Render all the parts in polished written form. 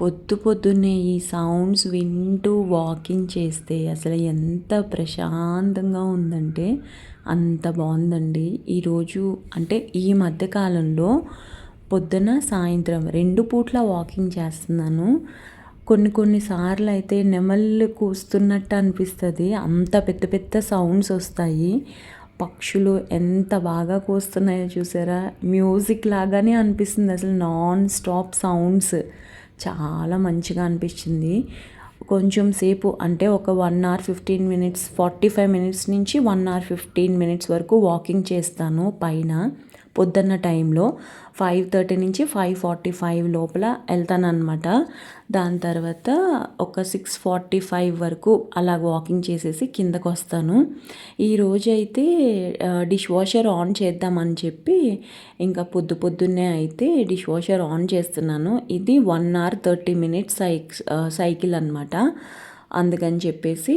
పొద్దున్నే ఈ సౌండ్స్ వింటూ వాకింగ్ చేస్తే అసలు ఎంత ప్రశాంతంగా ఉందంటే అంత బాగుందండి. ఈరోజు అంటే ఈ మధ్య కాలంలో పొద్దున, సాయంత్రం 2 పూట్ల వాకింగ్ చేస్తున్నాను. కొన్ని సార్లు అయితే నెమళ్ళు కూస్తున్నట్టు అనిపిస్తది. అంత పెద్ద పెద్ద సౌండ్స్ వస్తాయి. పక్షులు ఎంత బాగా కూస్తున్నాయో చూసారా? మ్యూజిక్ లాగానే అనిపిస్తుంది అసలు నాన్ స్టాప్ సౌండ్స్. చాలా మంచిగా అనిపించింది. కొంచెం సేపు అంటే ఒక 1 అవర్ 15 మినిట్స్ 45 మినిట్స్ నుంచి 1 అవర్ 15 మినిట్స్ వరకు వాకింగ్ చేస్తాను పైన. పొద్దున్న టైంలో 5:30 నుంచి 5:45 లోపల వెళ్తానన్నమాట. దాని తర్వాత ఒక 6:45 వరకు అలా వాకింగ్ చేసేసి కిందకు వస్తాను. ఈరోజు అయితే డిష్ వాషర్ ఆన్ చేద్దామని చెప్పి ఇంకా పొద్దున్నే అయితే డిష్ వాషర్ ఆన్ చేస్తున్నాను. ఇది 1 అవర్ 30 మినిట్స్ సైకిల్ అనమాట. అందుకని చెప్పేసి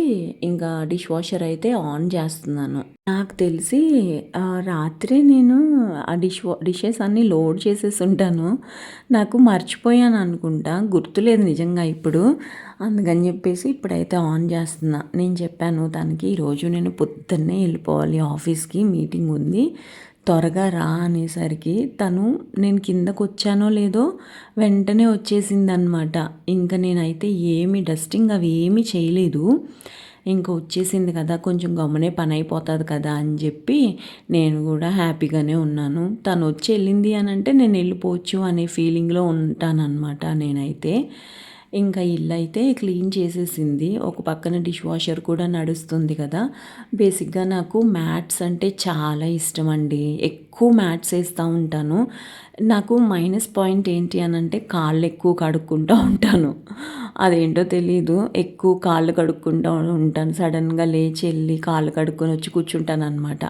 ఇంకా డిష్ వాషర్ అయితే ఆన్ చేస్తున్నాను. నాకు తెలిసి రాత్రి నేను ఆ డిషెస్ అన్నీ లోడ్ చేసేసి ఉంటాను. నాకు మర్చిపోయాను అనుకుంటా, గుర్తులేదు నిజంగా ఇప్పుడు. అందుకని చెప్పేసి ఇప్పుడైతే ఆన్ చేస్తున్నా. నేను చెప్పాను తనకి ఈరోజు నేను పొద్దున్నే వెళ్ళిపోవాలి ఆఫీస్కి, మీటింగ్ ఉంది, త్వరగా రా అనేసరికి తను నేను కిందకు వచ్చానో లేదో వెంటనే వచ్చేసిందనమాట. ఇంకా నేనైతే డస్టింగ్ అవి ఏమీ చేయలేదు. ఇంకా వచ్చేసింది కదా, కొంచెం గమ్మునే పని అయిపోతుంది కదా అని చెప్పి నేను కూడా హ్యాపీగానే ఉన్నాను. తను వచ్చి వెళ్ళింది అని అంటే నేను వెళ్ళిపోవచ్చు అనే ఫీలింగ్లో ఉంటానన్నమాట నేనైతే. ఇంకా ఇల్లు అయితే క్లీన్ చేసేసింది. ఒక పక్కన డిష్ వాషర్ కూడా నడుస్తుంది కదా. బేసిక్గా నాకు మ్యాట్స్ అంటే చాలా ఇష్టం అండి. ఎక్కువ మ్యాట్స్ వేస్తూ ఉంటాను. నాకు మైనస్ పాయింట్ ఏంటి అని అంటే కాళ్ళు ఎక్కువ కడుక్కుంటూ ఉంటాను. అదేంటో తెలీదు, ఎక్కువ కాళ్ళు కడుక్కుంటూ ఉంటాను. సడన్గా లేచి వెళ్ళి కాళ్ళు కడుక్కొని వచ్చి కూర్చుంటాను అనమాట.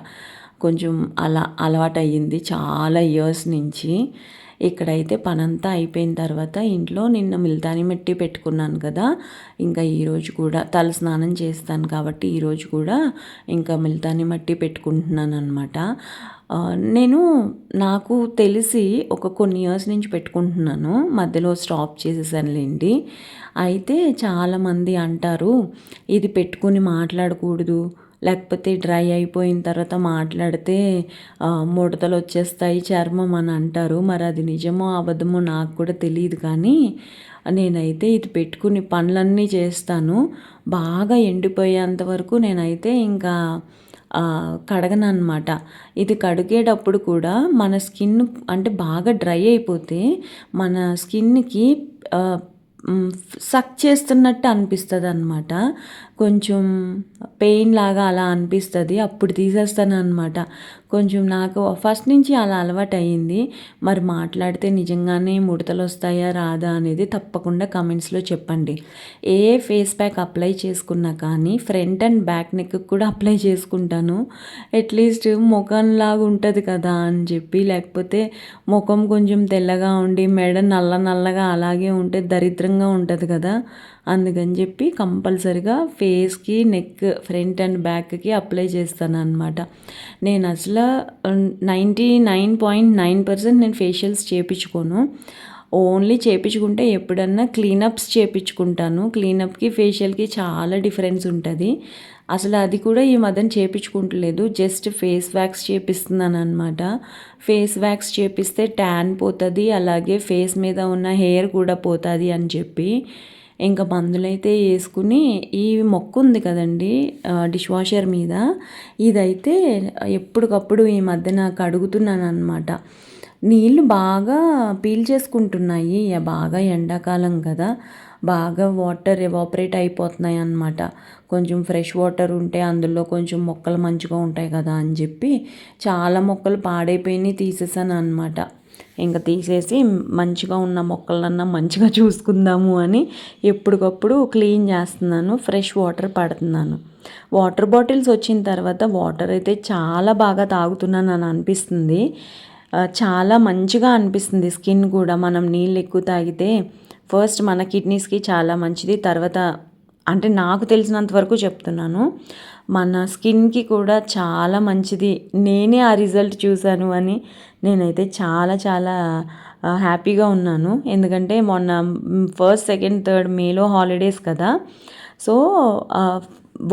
కొంచెం అలా అలవాటు అయ్యింది చాలా ఇయర్స్ నుంచి. ఇక్కడైతే పనంతా అయిపోయిన తర్వాత ఇంట్లో నిన్న మిల్తాని మట్టి పెట్టుకున్నాను కదా, ఇంకా ఈరోజు కూడా తల స్నానం చేస్తాను కాబట్టి ఈరోజు కూడా ఇంకా మిల్తాని మట్టి పెట్టుకుంటున్నాను అనమాట. నేను నాకు తెలిసి కొన్ని ఇయర్స్ నుంచి పెట్టుకుంటున్నాను, మధ్యలో స్టాప్ చేసేసానులేండి. అయితే చాలామంది అంటారు ఇది పెట్టుకుని మాట్లాడకూడదు, లేకపోతే డ్రై అయిపోయిన తర్వాత మాట్లాడితే ముడతలు వచ్చేస్తాయి చర్మం అని అంటారు. మరి అది నిజమో అబద్ధమో నాకు కూడా తెలియదు, కానీ నేనైతే ఇది పెట్టుకుని పనులన్నీ చేస్తాను. బాగా ఎండిపోయేంత వరకు నేనైతే ఇంకా కడగను అనమాట. ఇది కడిగేటప్పుడు కూడా మన స్కిన్ అంటే బాగా డ్రై అయిపోతే మన స్కిన్కి సక్ చేస్తున్నట్టు అనిపిస్తుంది అనమాట. కొంచెం పెయిన్ లాగా అలా అనిపిస్తుంది, అప్పుడు తీసేస్తాను అనమాట. కొంచెం నాకు ఫస్ట్ నుంచి అలా అలవాటు అయ్యింది. మరి మాట్లాడితే నిజంగానే ముడతలు వస్తాయా రాదా అనేది తప్పకుండా కమెంట్స్లో చెప్పండి. ఏ ఫేస్ ప్యాక్ అప్లై చేసుకున్నా కానీ ఫ్రంట్ అండ్ బ్యాక్ నెక్ కూడా అప్లై చేసుకుంటాను. అట్లీస్ట్ ముఖంలాగా ఉంటుంది కదా అని చెప్పి, లేకపోతే ముఖం కొంచెం తెల్లగా ఉండి మెడ నల్లగా అలాగే ఉంటే దరిద్రంగా ఉంటుంది కదా, అందుకని చెప్పి కంపల్సరిగా ఫేస్కి, నెక్, ఫ్రంట్ అండ్ బ్యాక్కి అప్లై చేస్తాను అనమాట. నేను అసలు 99.9% నేను ఫేషియల్స్ చేయించుకోను. ఓన్లీ చేయించుకుంటే ఎప్పుడన్నా క్లీనప్స్ చేయించుకుంటాను. క్లీనప్కి ఫేషియల్కి చాలా డిఫరెన్స్ ఉంటుంది. అసలు అది కూడా ఈ మధ్యన చేయించుకుంటలేదు, జస్ట్ ఫేస్ వ్యాక్స్ చేపిస్తున్నాను అనమాట. ఫేస్ వ్యాక్స్ చేపిస్తే ట్యాన్ పోతుంది, అలాగే ఫేస్ మీద ఉన్న హెయిర్ కూడా పోతుంది అని చెప్పి ఇంకా మందులైతే వేసుకుని ఈ మొక్క ఉంది కదండి డిష్ వాషర్ మీద, ఇదైతే ఎప్పటికప్పుడు ఈ మధ్యన కడుగుతున్నాను అనమాట. నీళ్ళు బాగా పీల్చేసుకుంటున్నాయి, బాగా ఎండాకాలం కదా, బాగా వాటర్ ఎవాపరేట్ అయిపోతున్నాయి అన్నమాట. కొంచెం ఫ్రెష్ వాటర్ ఉంటే అందులో కొంచెం మొక్కలు మంచిగా ఉంటాయి కదా అని చెప్పి చాలా మొక్కలు పాడైపోయినాయి తీసేసాను అనమాట. ఇంకా తీసేసి మంచిగా ఉన్న మొక్కలన్నా మంచిగా చూసుకుందాము అని ఎప్పటికప్పుడు క్లీన్ చేస్తున్నాను, ఫ్రెష్ వాటర్ పడుతున్నాను. వాటర్ బాటిల్స్ వచ్చిన తర్వాత వాటర్ అయితే చాలా బాగా తాగుతున్నాను అని అనిపిస్తుంది. చాలా మంచిగా అనిపిస్తుంది స్కిన్ కూడా. మనం నీళ్ళు ఎక్కువ తాగితే ఫస్ట్ మన కిడ్నీస్కి చాలా మంచిది, తర్వాత అంటే నాకు తెలిసినంత వరకు చెప్తున్నాను, మన స్కిన్కి కూడా చాలా మంచిది. నేనే ఆ రిజల్ట్ చూశాను అని నేనైతే చాలా చాలా హ్యాపీగా ఉన్నాను. ఎందుకంటే మొన్న 1st, 2nd, 3rd మేలో హాలిడేస్ కదా! సో,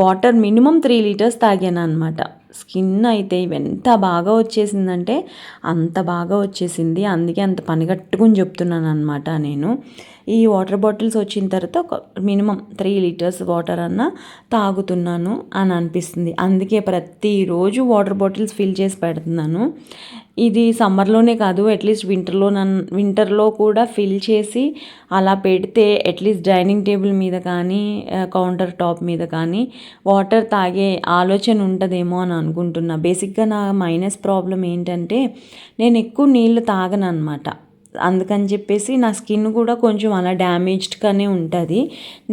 వాటర్ మినిమమ్ 3 లీటర్స్ తాగాననమాట. స్కిన్ అయితే ఎంత బాగా వచ్చేసిందంటే అంత బాగా వచ్చేసింది. అందుకే అంత పనిగట్టుకుని చెప్తున్నాననమాట నేను. ఈ వాటర్ బాటిల్స్ వచ్చిన తర్వాత ఒక మినిమమ్ 3 లీటర్స్ వాటర్ అన్నా తాగుతున్నాను అని అనిపిస్తుంది. అందుకే ప్రతిరోజు వాటర్ బాటిల్స్ ఫిల్ చేసి పెడుతున్నాను. ఇది సమ్మర్లోనే కాదు, అట్లీస్ట్ వింటర్లో కూడా ఫిల్ చేసి అలా పెడితే అట్లీస్ట్ డైనింగ్ టేబుల్ మీద కానీ కౌంటర్ టాప్ మీద కానీ వాటర్ తాగే ఆలోచన ఉంటుందేమో అని అనుకుంటున్నా. బేసిక్గా నా మైనస్ ప్రాబ్లం ఏంటంటే నేను ఎక్కువ నీళ్ళు తాగనన్నమాట. అందుకని చెప్పేసి నా స్కిన్ కూడా కొంచెం అలా డ్యామేజ్డ్గానే ఉంటుంది.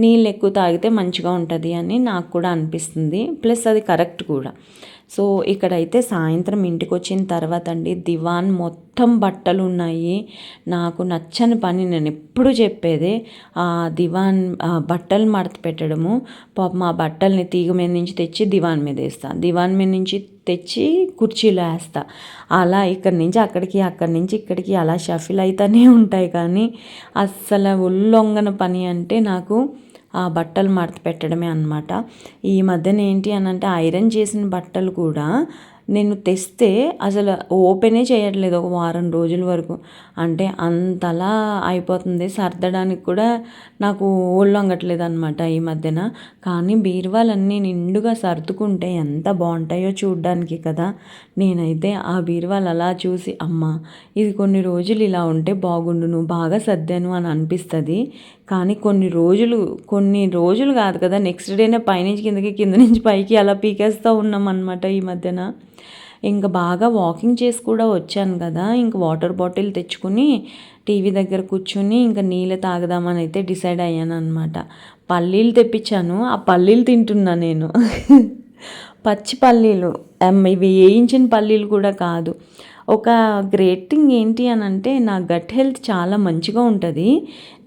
నీళ్ళు ఎక్కువ తాగితే మంచిగా ఉంటుంది అని నాకు కూడా అనిపిస్తుంది. ప్లస్ అది కరెక్ట్ కూడా. సో ఇక్కడైతే సాయంత్రం ఇంటికి వచ్చిన తర్వాత అండి దివాన్ మొత్తం బట్టలు ఉన్నాయి. నాకు నచ్చని పని నేను ఎప్పుడు చెప్పేదే దివాన్ బట్టలు మడత పెట్టడము. పాపం ఆ బట్టల్ని తీగ మీద నుంచి తెచ్చి దివాన్ మీద వేస్తా, దివాన్ మీద నుంచి తెచ్చి కుర్చీలో వేస్తా. అలా ఇక్కడి నుంచి అక్కడికి, అక్కడి నుంచి ఇక్కడికి అలా షఫిల్ అవుతూనే ఉంటాయి. కానీ అస్సలు ఉల్లొంగన పని అంటే నాకు ఆ బట్టలు మడత పెట్టడమే అనమాట. ఈ మధ్యన ఏంటి అని అంటే ఐరన్ చేసిన బట్టలు కూడా నేను తెస్తే అసలు ఓపెనే చేయట్లేదు ఒక వారం రోజుల వరకు. అంటే అంతలా అయిపోతుంది, సర్దడానికి కూడా నాకు ఒళ్ళు వంగట్లేదు అనమాట ఈ మధ్యన. కానీ బీరువాలన్నీ నిండుగా సర్దుకుంటే ఎంత బాగుంటాయో చూడ్డానికి కదా. నేనైతే ఆ బీరువాలు అలా చూసి అమ్మ ఇది కొన్ని రోజులు ఇలా ఉంటే బాగుండును, బాగా సర్దాను అని అనిపిస్తుంది. కానీ కొన్ని రోజులు కాదు కదా, నెక్స్ట్ డేనే పైనుంచి కిందకి, కింద నుంచి పైకి అలా పీకేస్తూ ఉన్నాం అనమాట ఈ మధ్యన. ఇంకా బాగా వాకింగ్ చేసి కూడా వచ్చాను కదా, ఇంకా వాటర్ బాటిల్ తెచ్చుకుని టీవీ దగ్గర కూర్చుని ఇంకా నీళ్ళు తాగదామని అయితే డిసైడ్ అయ్యాను అనమాట. పల్లీలు తెప్పించాను, ఆ పల్లీలు తింటున్నా నేను. పచ్చి పల్లీలు, ఇవి వేయించిన పల్లీలు కూడా కాదు. ఒక గ్రేట్ థింగ్ ఏంటి అని అంటే నా గట్ హెల్త్ చాలా మంచిగా ఉంటుంది.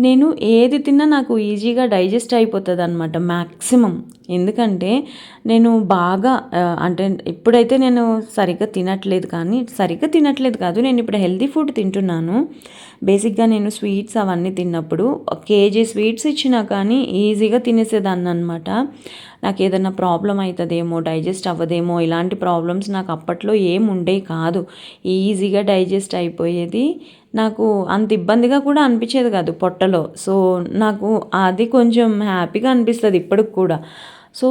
నేను ఏది తిన్నా నాకు ఈజీగా డైజెస్ట్ అయిపోతుంది అనమాట మ్యాక్సిమం. ఎందుకంటే నేను బాగా అంటే ఇప్పుడైతే నేను సరిగ్గా తినట్లేదు కాదు, నేను ఇప్పుడు హెల్తీ ఫుడ్ తింటున్నాను. బేసిక్గా నేను స్వీట్స్ అవన్నీ తిన్నప్పుడు కేజీ స్వీట్స్ ఇచ్చినా కానీ ఈజీగా తినేసేదాన్ని అనమాట. నాకు ఏదైనా ప్రాబ్లం అవుతుందేమో, డైజెస్ట్ అవ్వదేమో, ఇలాంటి ప్రాబ్లమ్స్ నాకు అప్పట్లో ఏం ఉండేవి కాదు. ఈజీగా డైజెస్ట్ అయిపోయేది. నాకు అంత ఇబ్బందిగా కూడా అనిపించేది కాదు పొట్టలో. సో నాకు అది కొంచెం హ్యాపీగా అనిపిస్తుంది ఇప్పటికి కూడా. సో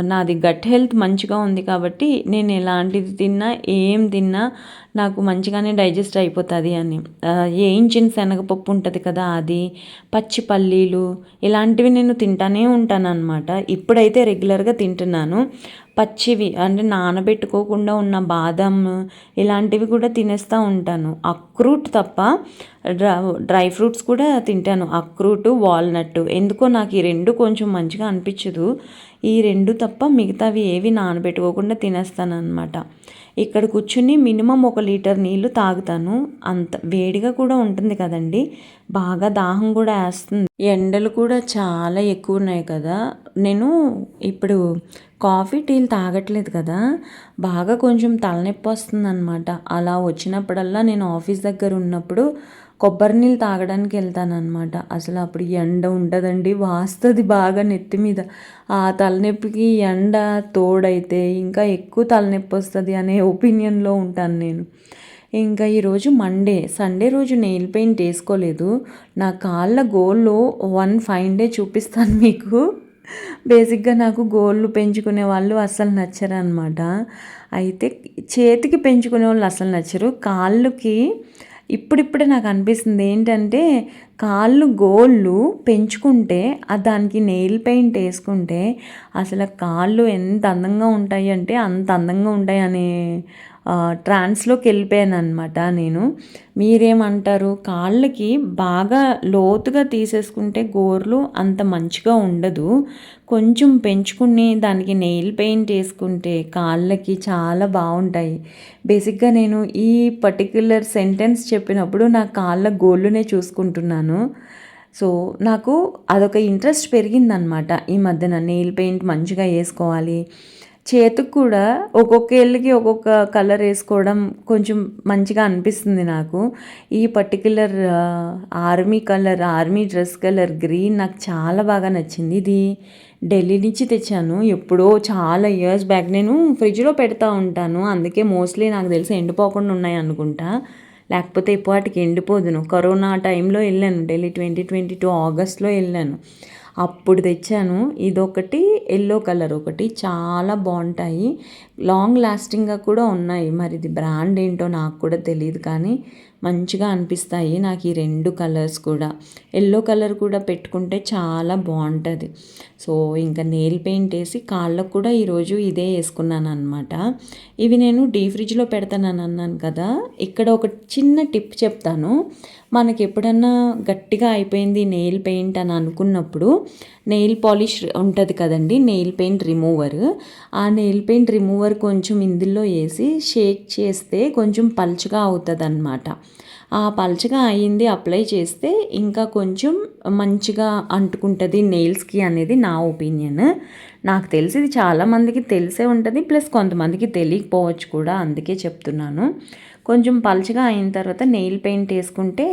నాది గట్ హెల్త్ మంచిగా ఉంది కాబట్టి నేను ఎలాంటిది తిన్నా, ఏం తిన్నా నాకు మంచిగానే డైజెస్ట్ అయిపోతుంది అని. వేయించిన శనగపప్పు ఉంటుంది కదా, అది పచ్చి పల్లీలు ఇలాంటివి నేను తింటానే ఉంటాను అనమాట. ఇప్పుడైతే రెగ్యులర్గా తింటున్నాను. పచ్చివి అంటే నానబెట్టుకోకుండా ఉన్న బాదం ఇలాంటివి కూడా తినేస్తూ ఉంటాను. అక్రూట్ తప్ప డ్రై ఫ్రూట్స్ కూడా తింటాను. అక్రూట్, వాల్నట్. ఎందుకో నాకు ఈ రెండు కొంచెం మంచిగా అనిపించదు. ఈ రెండు తప్ప మిగతావి ఏవి నానబెట్టుకోకుండా తినేస్తాను అనమాట. ఇక్కడ కూర్చుని మినిమం 1 లీటర్ నీళ్లు తాగుతాను. అంత వేడిగా కూడా ఉంటుంది కదండి, బాగా దాహం కూడా వేస్తుంది. ఎండలు కూడా చాలా ఎక్కువ ఉన్నాయి కదా. నేను ఇప్పుడు కాఫీ టీలు తాగట్లేదు కదా, బాగా కొంచెం తలనొప్పి వస్తుంది అనమాట. అలా వచ్చినప్పుడల్లా నేను ఆఫీస్ దగ్గర ఉన్నప్పుడు కొబ్బరి నీళ్ళు తాగడానికి వెళ్తానమాట. అసలు అప్పుడు ఎండ ఉంటుందండి, వాస్తుంది బాగా నెత్తి మీద. ఆ తలనొప్పికి ఎండ తోడైతే ఇంకా ఎక్కువ తలనొప్పి వస్తుంది అనే ఒపీనియన్లో ఉంటాను నేను. ఇంకా ఈరోజు సండే రోజు నెయిల్ పెయింట్ వేసుకోలేదు. నా కాళ్ళ గోళ్ళు 1 ఫైన్ డే చూపిస్తాను మీకు. బేసిక్గా నాకు గోళ్ళు పెంచుకునే వాళ్ళు అస్సలు నచ్చరు అనమాట. అయితే చేతికి పెంచుకునే వాళ్ళు అస్సలు నచ్చరు. కాళ్ళకి ఇప్పుడిప్పుడే నాకు అనిపిస్తుంది ఏంటంటే కాళ్ళు గోళ్ళు పెంచుకుంటే దానికి నెయిల్ పెయింట్ వేసుకుంటే అసలు కాళ్ళు ఎంత అందంగా ఉంటాయి అంటే అంత అందంగా ఉంటాయి అనే ట్రాన్స్లోకి వెళ్ళిపోయాను అనమాట నేను. మీరేమంటారు? కాళ్ళకి బాగా లోతుగా తీసేసుకుంటే గోర్లు అంత మంచిగా ఉండదు. కొంచెం పెంచుకుని దానికి నెయిల్ పెయింట్ వేసుకుంటే కాళ్ళకి చాలా బాగుంటాయి. బేసిక్గా నేను ఈ పర్టిక్యులర్ సెంటెన్స్ చెప్పినప్పుడు నా కాళ్ళ గోళ్ళునే చూసుకుంటున్నాను. సో నాకు అదొక ఇంట్రెస్ట్ పెరిగిందనమాట ఈ మధ్యన. నెయిల్ పెయింట్ మంచిగా వేసుకోవాలి, చేతికి కూడా ఒక్కొక్క ఏళ్ళకి ఒక్కొక్క కలర్ వేసుకోవడం కొంచెం మంచిగా అనిపిస్తుంది నాకు. ఈ particular army dress colour green నాకు చాలా బాగా నచ్చింది. ఇది ఢిల్లీ నుంచి తెచ్చాను. ఎప్పుడో చాలా ఇయర్స్ బ్యాక్. నేను ఫ్రిడ్జ్‌లో పెడతా ఉంటాను. అందుకే మోస్ట్‌లీ నాకు తెలిసి ఎండిపోకుండా ఉన్నాయి అనుకుంటా. లేకపోతే ఇప్పటికి ఎండిపోదును. కరోనా టైంలో వెళ్ళాను ఢిల్లీ 2022 ఆగస్ట్‌లో వెళ్ళాను. అప్పుడు తెచ్చాను. ఇదొకటి, యెల్లో కలర్ ఒకటి చాలా బాగుంటాయి. లాంగ్ లాస్టింగ్గా కూడా ఉన్నాయి. మరి ఇది బ్రాండ్ ఏంటో నాకు కూడా తెలియదు, కానీ మంచిగా అనిపిస్తాయి నాకు ఈ 2 కలర్స్ కూడా. యెల్లో కలర్ కూడా పెట్టుకుంటే చాలా బాగుంటుంది. సో ఇంకా నెయిల్ పెయింట్ వేసి కాళ్ళకు కూడా ఈరోజు ఇదే వేసుకున్నాను అనమాట. ఇవి నేను ఫ్రిడ్జ్లో పెడతానని అన్నాను కదా, ఇక్కడ ఒక చిన్న టిప్ చెప్తాను. మనకి ఎప్పుడన్నా గట్టిగా అయిపోయింది నెయిల్ పెయింట్ అని అనుకున్నప్పుడు నెయిల్ పాలిష్ ఉంటుంది కదండి, నెయిల్ పెయింట్ రిమూవర్. ఆ నెయిల్ పెయింట్ రిమూవర్ కొంచెం ఇందులో వేసి షేక్ చేస్తే కొంచెం పల్చగా అవుతుంది అనమాట. ఆ పల్చగా అయ్యింది అప్లై చేస్తే ఇంకా కొంచెం మంచిగా అంటుకుంటుంది నెయిల్స్కి అనేది నా ఒపీనియన్. నాకు తెలిసి ఇది చాలామందికి తెలిసే ఉంటుంది, ప్లస్ కొంతమందికి తెలియకపోవచ్చు కూడా, అందుకే చెప్తున్నాను. కొంచెం పల్చగా అయిన తర్వాత నెయిల్ పెయింట్ వేసుకుంటే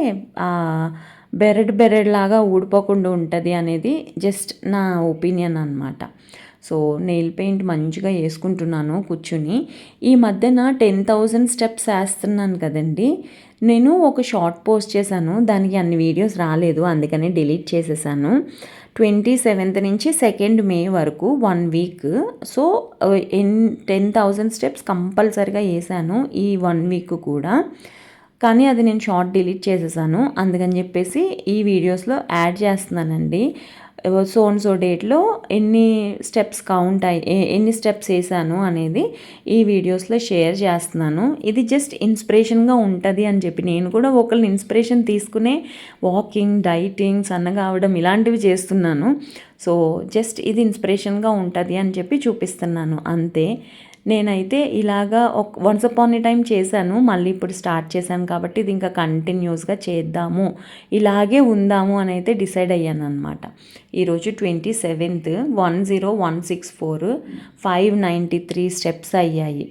బెరడ్ లాగా ఊడిపోకుండా ఉంటుంది అనేది జస్ట్ నా ఒపీనియన్ అనమాట. సో నెయిల్ పెయింట్ మంచిగా వేసుకుంటున్నాను కూర్చుని. ఈ మధ్యన 10,000 స్టెప్స్ వేస్తున్నాను కదండి. నేను ఒక షార్ట్ పోస్ట్ చేశాను, దానికి అన్ని వీడియోస్ రాలేదు, అందుకని డిలీట్ చేసేసాను. 27th నుంచి 2nd మే వరకు 1 వీక్. సో 10,000 స్టెప్స్ కంపల్సరిగా వేసాను ఈ 1 వీక్ కూడా. కానీ అది నేను షార్ట్ డిలీట్ చేసేసాను. అందుకని చెప్పేసి ఈ వీడియోస్లో యాడ్ చేస్తున్నానండి. సో డేట్లో ఎన్ని స్టెప్స్ కౌంట్ ఎన్ని స్టెప్స్ వేసాను అనేది ఈ వీడియోస్లో షేర్ చేస్తున్నాను. ఇది జస్ట్ ఇన్స్పిరేషన్గా ఉంటుంది అని చెప్పి, నేను కూడా ఒకళ్ళని ఇన్స్పిరేషన్ తీసుకునే వాకింగ్, డైటింగ్, సన్నగా అవడం ఇలాంటివి చేస్తున్నాను. సో జస్ట్ ఇది ఇన్స్పిరేషన్గా ఉంటుంది అని చెప్పి చూపిస్తున్నాను అంతే. నేనైతే ఇలాగా వన్స్ అపాన్ ఏ టైం చేశాను, మళ్ళీ ఇప్పుడు స్టార్ట్ చేశాను కాబట్టి ఇది ఇంకా కంటిన్యూస్గా చేద్దాము, ఇలాగే ఉందాము అని అయితే డిసైడ్ అయ్యాను అనమాట. ఈరోజు 27th 10164 593 స్టెప్స్ అయ్యాయి.